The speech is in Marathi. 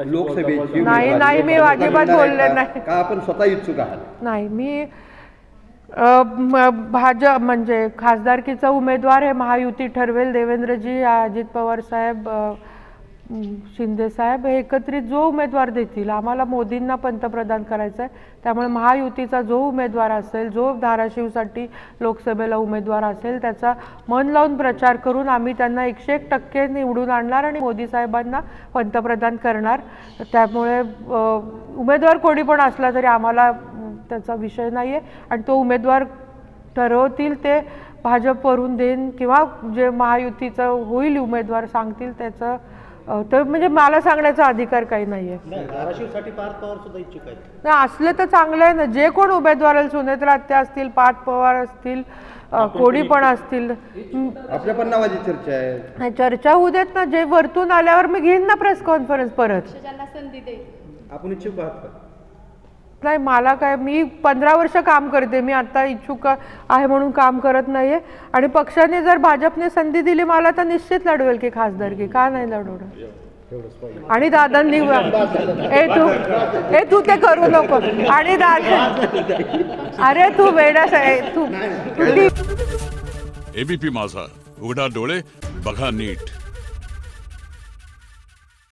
लोकसभेची नाही मी अजिबात बोलले नाही का आपण स्वतः इच्छुक आहात? नाही मी भाजप म्हणजे खासदारकीचा उमेदवार हे महायुती ठरवेल. देवेंद्रजी, अजित पवार साहेब, शिंदे साहेब हे एकत्रित जो उमेदवार देतील. आम्हाला मोदींना पंतप्रधान करायचं आहे, त्यामुळे महायुतीचा जो उमेदवार असेल, जो धाराशिवसाठी लोकसभेला उमेदवार असेल, त्याचा मन लावून प्रचार करून आम्ही त्यांना 101% निवडून आणणार आणि मोदी साहेबांना पंतप्रधान करणार. त्यामुळे उमेदवार कोणी पण असला तरी आम्हाला त्याचा विषय नाही आहे. आणि तो उमेदवार ठरवतील ते भाजपवरून देईन किंवा जे महायुतीचं होईल उमेदवार सांगतील त्याचं तर म्हणजे मला सांगण्याचा अधिकार काही नाही आहे. धाराशिवसाठी पार्थ पवार सुद्धा इच्छुक आहेत. नाही असले तर चांगलं आहे ना. जे कोण उमेदवार आहेत, सुनेत्रा आत्या असतील, पार्थ पवार असतील, कोणी पण असतील, आपल्या पण नावाची चर्चा आहे. चर्चा होऊ देत ना. जे वरतून आल्यावर मी घेईन ना प्रेस कॉन्फरन्स परत. आपण इच्छुक आहात का? नाही मला काय, मी 15 वर्ष काम करते. मी आता इच्छुक आहे म्हणून काम करत नाहीये. आणि पक्षाने जर भाजपने संधी दिली मला तर निश्चित लढवेल की खासदारकी. का नाही लढवणार? आणि दादांनी तू ते करू नको. आणि दादा अरे तू वेडाच आहे तू. एबीपी माझा, उघडा डोळे बघा नीट.